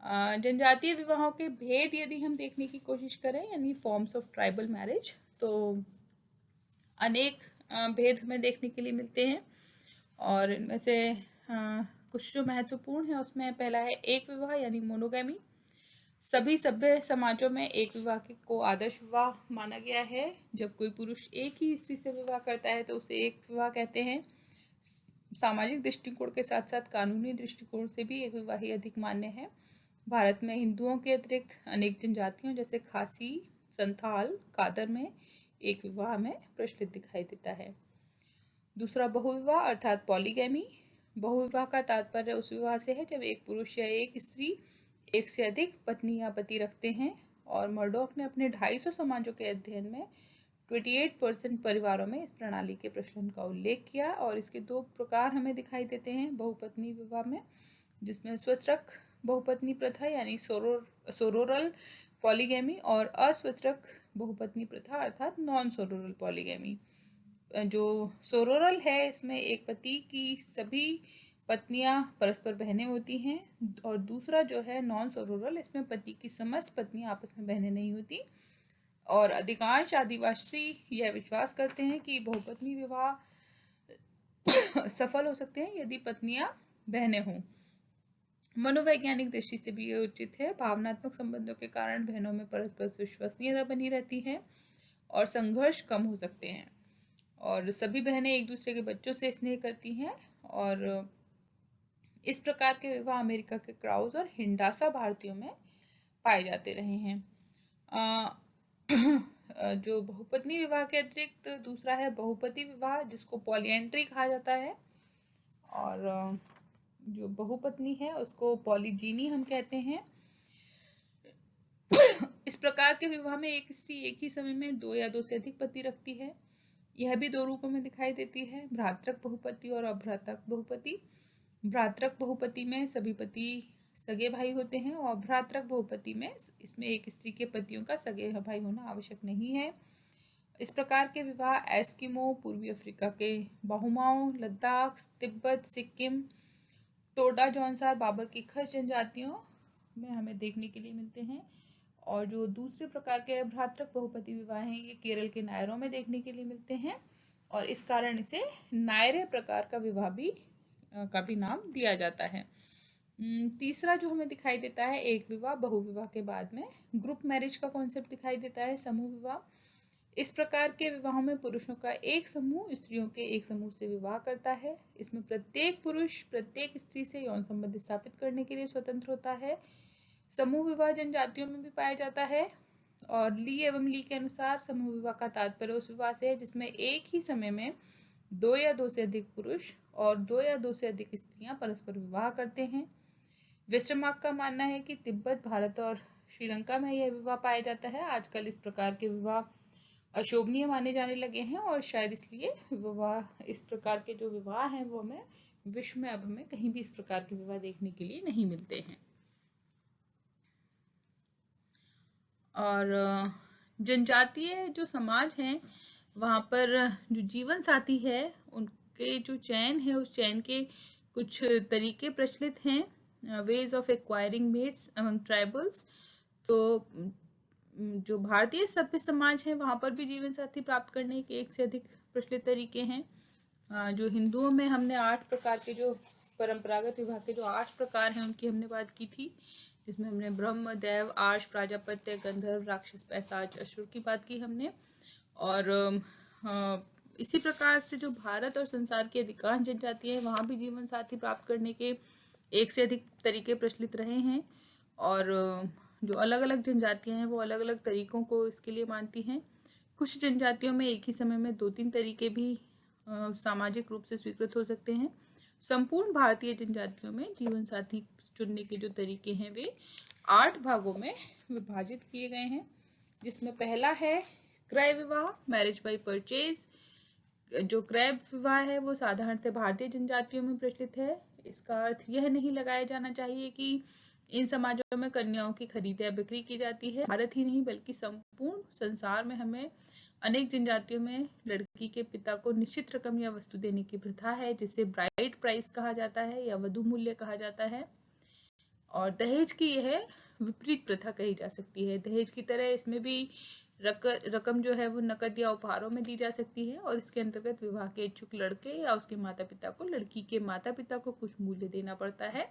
जनजातीय विवाहों के भेद यदि हम देखने की कोशिश करें, यानी फॉर्म्स ऑफ ट्राइबल मैरिज, तो अनेक भेद हमें देखने के लिए मिलते हैं। और इनमें से कुछ जो महत्वपूर्ण है उसमें पहला है एक विवाह यानी मोनोगैमी। सभी सभ्य समाजों में एक विवाह को आदर्श विवाह माना गया है। जब कोई पुरुष एक ही स्त्री से विवाह करता है तो उसे एक विवाह कहते हैं। सामाजिक दृष्टिकोण के साथ साथ कानूनी दृष्टिकोण से भी एक विवाह ही अधिक मान्य है। भारत में हिंदुओं के अतिरिक्त अनेक जनजातियों जैसे खासी, संथाल, कादर में एक विवाह में प्रचलित दिखाई देता है। दूसरा बहुविवाह अर्थात पॉलीगैमी। बहुविवाह का तात्पर्य उस विवाह से है जब एक पुरुष या एक स्त्री एक से अधिक पत्नी या पति रखते हैं। और मर्डॉक ने अपने 250 समाजों के अध्ययन में 28% परिवारों में इस प्रणाली के प्रचलन का उल्लेख किया। और इसके 2 प्रकार हमें दिखाई देते हैं बहुपत्नी विवाह में, जिसमें स्वस्त्रक बहुपत्नी प्रथा यानी सोरोरल पॉलीगैमी, और अस्वस्त्रक बहुपत्नी प्रथा अर्थात नॉन सोरोरल पॉलीगैमी। जो सोरोरल है इसमें एक पति की सभी पत्नियां परस्पर बहनें होती हैं, और दूसरा जो है नॉन सोरोरल, इसमें पति की समस्त पत्नियां आपस में बहनें नहीं होती। और अधिकांश आदिवासी यह विश्वास करते हैं कि बहुपत्नी विवाह सफल हो सकते हैं यदि पत्नियां बहनें हों। मनोवैज्ञानिक दृष्टि से भी यह उचित है। भावनात्मक संबंधों के कारण बहनों में परस्पर विश्वसनीयता बनी रहती है और संघर्ष कम हो सकते हैं। और सभी बहनें एक दूसरे के बच्चों से स्नेह करती हैं। और इस प्रकार के विवाह अमेरिका के क्राउज और हिंडासा भारतीयों में पाए जाते रहे हैं। जो बहुपत्नी विवाह के अतिरिक्त दूसरा है बहुपति विवाह, जिसको पॉलीएंड्री कहा जाता है। और जो बहुपत्नी है उसको पॉलीजीनी हम कहते हैं। इस प्रकार के विवाह में एक स्त्री एक ही समय में 2 या 2 से अधिक पति रखती है। यह भी 2 रूपों में दिखाई देती है, भ्रातृक बहुपति और अभ्रातक बहुपति। भ्रातृक बहुपति में सभी पति सगे भाई होते हैं, और भ्रातृक बहुपति में इसमें एक स्त्री के पतियों का सगे भाई होना आवश्यक नहीं है। इस प्रकार के विवाह एस्किमो, पूर्वी अफ्रीका के बाहुमाओं, लद्दाख, तिब्बत, सिक्किम, टोडा जॉनसार, बाबर की खस जनजातियों में हमें देखने के लिए मिलते हैं। और जो दूसरे प्रकार के भ्रातृक बहुपति विवाह हैं ये केरल के नायरों में देखने के लिए मिलते हैं, और इस कारण इसे नायरे प्रकार का विवाह का भी नाम दिया जाता है। तीसरा जो हमें दिखाई देता है एक विवाह बहुविवाह के बाद में ग्रुप मैरिज का कॉन्सेप्ट दिखाई देता है, समूह विवाह। इस प्रकार के विवाहों में पुरुषों का एक समूह स्त्रियों के एक समूह से विवाह करता है। इसमें प्रत्येक पुरुष प्रत्येक स्त्री से यौन संबंध स्थापित करने के लिए स्वतंत्र होता है। समूह विवाह जनजातियों में भी पाया जाता है। और ली एवं ली के अनुसार समूह विवाह का तात्पर्य उस विवाह से है जिसमें एक ही समय में 2 या 2 से अधिक पुरुष और 2 या 2 से अधिक स्त्रियां परस्पर विवाह करते हैं। वेस्टरमार्क का मानना है कि तिब्बत, भारत और श्रीलंका में यह विवाह पाया जाता है। आजकल इस प्रकार के विवाह अशोभनीय माने जाने लगे हैं, और शायद इसलिए इस प्रकार के जो विवाह हैं वो हमें विश्व में अब हमें कहीं भी इस प्रकार के विवाह देखने के लिए नहीं मिलते हैं। और जनजातीय जो समाज हैं वहाँ पर जो जीवन साथी है उनके जो चयन है उस चयन के कुछ तरीके प्रचलित हैं। Ways of acquiring mates among tribals. तो जो भारतीय सभ्य समाज है वहाँ पर भी जीवन साथी प्राप्त करने के एक से अधिक प्रचलित तरीके हैं। जो हिंदुओं में हमने 8 प्रकार के जो परंपरागत विवाह के जो 8 प्रकार हैं उनकी हमने बात की थी, जिसमें हमने ब्रह्म, देव, आर्ष, प्राजापत्य, गंधर्व, राक्षस, पैशाच, असुर की बात की हमने। और इसी प्रकार से जो भारत और संसार की अधिकांश जनजातियाँ हैं वहाँ भी जीवन साथी प्राप्त करने के एक से अधिक तरीके प्रचलित रहे हैं। और जो अलग अलग जनजातियाँ हैं वो अलग अलग तरीकों को इसके लिए मानती हैं। कुछ जनजातियों में एक ही समय में 2-3 तरीके भी सामाजिक रूप से स्वीकृत हो सकते हैं। संपूर्ण भारतीय जनजातियों में जीवन साथी चुनने के जो तरीके हैं वे 8 भागों में विभाजित किए गए हैं, जिसमें पहला है क्रय विवाह, मैरिज बाय परचेज। जो क्रय विवाह है वो साधारणतः भारतीय जनजातियों में प्रचलित है। इसका अर्थ यह नहीं लगाया जाना चाहिए कि इन समाजों में कन्याओं की खरीद या बिक्री की जाती है। भारत ही नहीं बल्कि संपूर्ण संसार में हमें अनेक जनजातियों में लड़की के पिता को निश्चित रकम या वस्तु देने की प्रथा है, जिसे ब्राइड प्राइस कहा जाता है या वधु मूल्य कहा जाता है। और दहेज की यह विपरीत प्रथा कही जा सकती है। दहेज की तरह इसमें भी रकम जो है वो नकद या उपहारों में दी जा सकती है और इसके अंतर्गत विवाह के इच्छुक लड़के या उसके माता पिता को लड़की के माता पिता को कुछ मूल्य देना पड़ता है,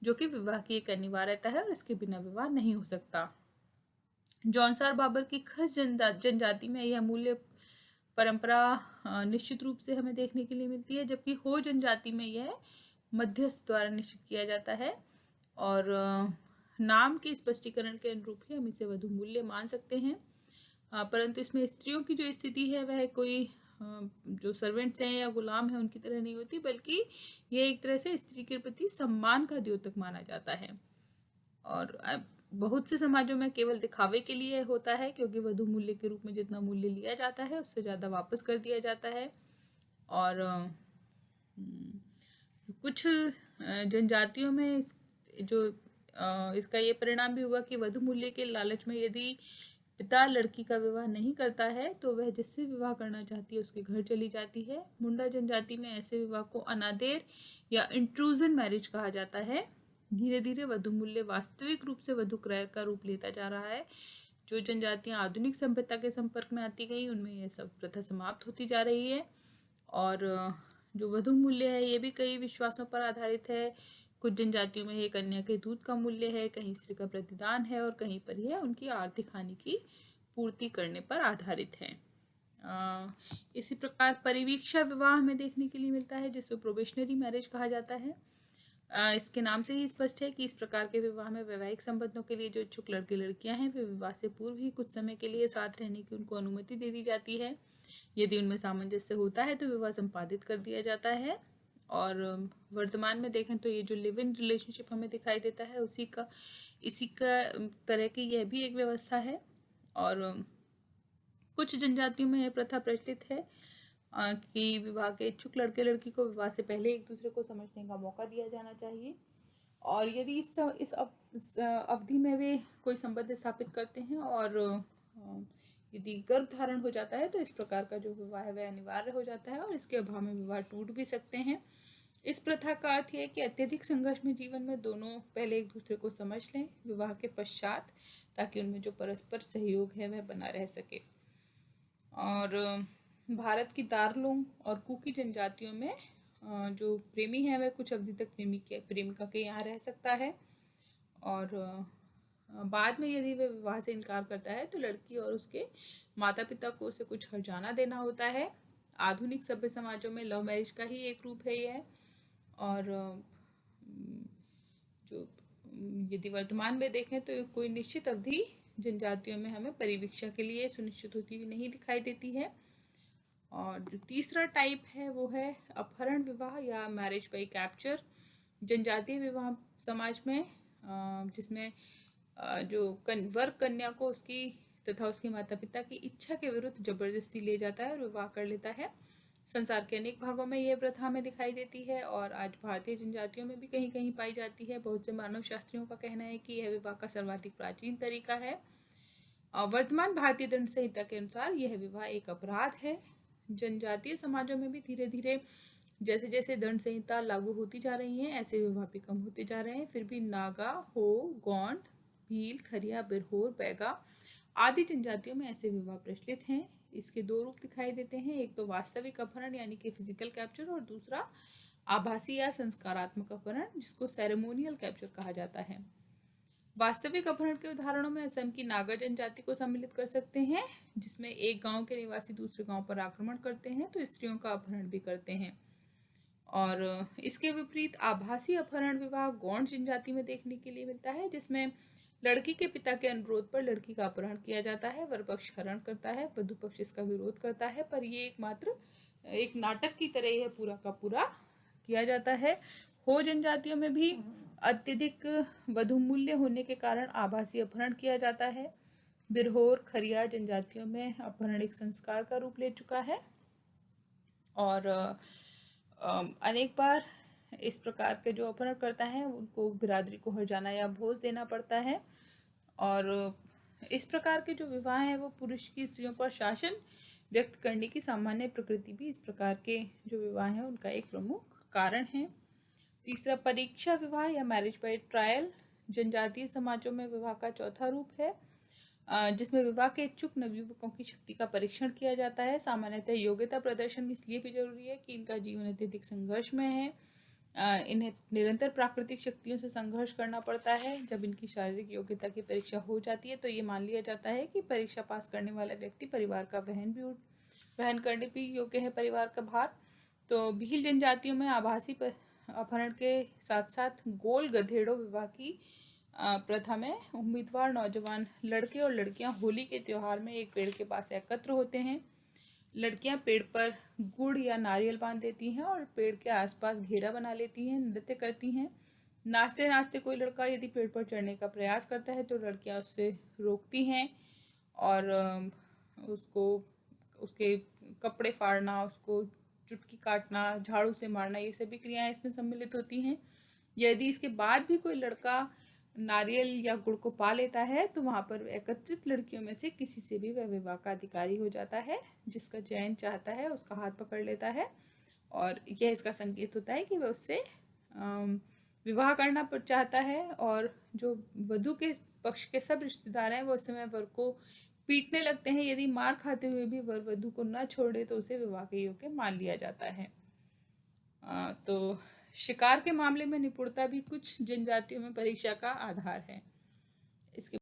जो कि विवाह की एक अनिवार्यता है और इसके बिना विवाह नहीं हो सकता। जौनसार बाबर की खस जनजाति में यह मूल्य परंपरा निश्चित रूप से हमें देखने के लिए मिलती है, जबकि हो जनजाति में यह मध्यस्थ द्वारा निश्चित किया जाता है और नाम के स्पष्टीकरण के अनुरूप ही हम इसे वधू मूल्य मान सकते हैं। परंतु इसमें स्त्रियों की जो स्थिति है वह कोई जो सर्वेंट्स हैं या गुलाम हैं उनकी तरह नहीं होती, बल्कि यह एक तरह से स्त्री के प्रति सम्मान का द्योतक माना जाता है। और बहुत से समाजों में केवल दिखावे के लिए होता है, क्योंकि वधू मूल्य के रूप में जितना मूल्य लिया जाता है उससे ज़्यादा वापस कर दिया जाता है। और कुछ जनजातियों में इसका ये परिणाम भी हुआ कि वधू मूल्य के लालच में यदि पिता लड़की का विवाह नहीं करता है तो वह जिससे विवाह करना चाहती है उसके घर चली जाती है। मुंडा जनजाति में ऐसे विवाह को अनादेर या इंट्रूजन मैरिज कहा जाता है। धीरे धीरे वधू मूल्य वास्तविक रूप से वधू क्रय का रूप लेता जा रहा है। जो जनजातियां आधुनिक सभ्यता के संपर्क में आती गई उनमें यह सब प्रथा समाप्त होती जा रही है। और जो वधू मूल्य है ये भी कई विश्वासों पर आधारित है। कुछ जनजातियों में एक कन्या के दूध का मूल्य है, कहीं स्त्री का प्रतिदान है और कहीं पर यह उनकी आर्थिक हानि की पूर्ति करने पर आधारित है। इसी प्रकार परिवीक्षा विवाह हमें देखने के लिए मिलता है, जिसे प्रोबेशनरी मैरिज कहा जाता है। इसके नाम से ही स्पष्ट है कि इस प्रकार के विवाह में वैवाहिक संबंधों के लिए जो इच्छुक लड़के लड़कियां हैं वे विवाह से पूर्व ही कुछ समय के लिए साथ रहने की उनको अनुमति दे दी जाती है। यदि उनमें सामंजस्य होता है तो विवाह संपादित कर दिया जाता है। और वर्तमान में देखें तो ये जो लिव इन रिलेशनशिप हमें दिखाई देता है इसी का तरह की यह भी एक व्यवस्था है। और कुछ जनजातियों में यह प्रथा प्रचलित है कि विवाह के इच्छुक लड़के लड़की को विवाह से पहले एक दूसरे को समझने का मौका दिया जाना चाहिए। और यदि इस अवधि में वे कोई संबंध स्थापित करते हैं और यदि गर्भ धारण हो जाता है तो इस प्रकार का जो विवाह है वह अनिवार्य हो जाता है और इसके अभाव में विवाह टूट भी सकते हैं। इस प्रथा का अर्थ है कि अत्यधिक संघर्ष में जीवन में दोनों पहले एक दूसरे को समझ लें विवाह के पश्चात, ताकि उनमें जो परस्पर सहयोग है वह बना रह सके। और भारत की दार्लुंग और कुकी जनजातियों में जो प्रेमी है वह कुछ अवधि तक प्रेमिका के यहाँ रह सकता है और बाद में यदि वह विवाह से इनकार करता है तो लड़की और उसके माता पिता को उसे कुछ हर्जाना देना होता है। आधुनिक सभ्य समाजों में लव मैरिज का ही एक रूप है यह। और जो यदि वर्तमान में देखें तो कोई निश्चित अवधि जनजातियों में हमें परिवीक्षा के लिए सुनिश्चित होती हुई नहीं दिखाई देती है। और जो तीसरा टाइप है वो है अपहरण विवाह या मैरिज बाय कैप्चर। जनजातीय विवाह समाज में जिसमें जो वर कन्या को उसकी तथा उसके माता पिता की इच्छा के विरुद्ध जबरदस्ती ले जाता है और विवाह कर लेता है। संसार के अनेक भागों में यह प्रथा हमें दिखाई देती है और आज भारतीय जनजातियों में भी कहीं कहीं पाई जाती है। बहुत से मानव शास्त्रियों का कहना है कि यह विवाह का सर्वाधिक प्राचीन तरीका है। वर्तमान भारतीय दंड संहिता के अनुसार यह विवाह एक अपराध है। जनजातीय समाजों में भी धीरे धीरे जैसे जैसे दंड संहिता लागू होती जा रही है ऐसे विवाह भी कम होते जा रहे हैं। फिर भी नागा, हो, गोंड, भील, खरिया, बिरहोर, बैगा आदि जनजातियों में ऐसे विवाह प्रचलित हैं। इसके दो रूप दिखाई देते हैं, एक तो वास्तविक अपहरण यानी कि फिजिकल कैप्चर और दूसरा आभासी या संस्कारात्मक अपहरण जिसको सेरेमोनियल कैप्चर कहा जाता है। वास्तविक अपहरण के उदाहरणों में असम की नागा जनजाति को सम्मिलित कर सकते हैं, जिसमें एक गांव के निवासी दूसरे गांव पर आक्रमण करते हैं तो स्त्रियों का अपहरण भी करते हैं। और इसके विपरीत आभासी अपहरण विवाह गौंड जनजाति में देखने के लिए मिलता है, जिसमें लड़की के पिता के अनुरोध पर लड़की का अपहरण किया जाता है। वर पक्ष हरण करता है, वधु पक्ष इसका विरोध करता है, पर ये एकमात्र एक नाटक की तरह यह पूरा का पूरा किया जाता है। हो जनजातियों में भी अत्यधिक वधु मूल्य होने के कारण आभासी अपहरण किया जाता है। बिरहोर, खरिया जनजातियों में अपहरण एक संस्कार का रूप ले चुका है और अनेक बार इस प्रकार के जो अपहरण करता है उनको बिरादरी को हर्जाना या भोज देना पड़ता है। और इस प्रकार के जो विवाह हैं वो पुरुष की स्त्रियों पर शासन व्यक्त करने की सामान्य प्रकृति भी इस प्रकार के जो विवाह हैं उनका एक प्रमुख कारण है। तीसरा परीक्षा विवाह या मैरिज बाय ट्रायल। जनजातीय समाजों में विवाह का चौथा रूप है, जिसमें विवाह के इच्छुक नवयुवकों की शक्ति का परीक्षण किया जाता है। सामान्यतः योग्यता प्रदर्शन इसलिए भी जरूरी है कि इनका जीवन अत्यधिक संघर्ष में है। इन्हें निरंतर प्राकृतिक शक्तियों से संघर्ष करना पड़ता है। जब इनकी शारीरिक योग्यता की परीक्षा हो जाती है तो ये मान लिया जाता है कि परीक्षा पास करने वाला व्यक्ति परिवार का वहन करने भी योग्य है परिवार का भार। तो भील जनजातियों में आभासी अपहरण के साथ साथ गोल गधेड़ों विवाह की प्रथा में उम्मीदवार नौजवान लड़के और लड़कियां होली के त्योहार में एक पेड़ के पास एकत्र होते हैं। लड़कियां पेड़ पर गुड़ या नारियल बांध देती हैं और पेड़ के आसपास घेरा बना लेती हैं, नृत्य करती हैं। नाचते नाचते कोई लड़का यदि पेड़ पर चढ़ने का प्रयास करता है तो लड़कियां उससे रोकती हैं और उसको उसके कपड़े फाड़ना, उसको चुटकी काटना, झाड़ू से मारना, ये सभी क्रियाएं इसमें सम्मिलित होती हैं। यदि इसके बाद भी कोई लड़का नारियल या गुड़ को पा लेता है तो वहां पर एकत्रित लड़कियों में से किसी से भी वह विवाह का अधिकारी हो जाता है। जिसका चयन चाहता है उसका हाथ पकड़ लेता है और यह इसका संकेत होता है कि वह उससे विवाह करना चाहता है। और जो वधु के पक्ष के सब रिश्तेदार हैं वो उस समय वर को पीटने लगते हैं। यदि मार खाते हुए भी वर वधु को न छोड़े तो उसे विवाह के योग्य मान लिया जाता है। तो शिकार के मामले में निपुणता भी कुछ जनजातियों में परीक्षा का आधार है। इसके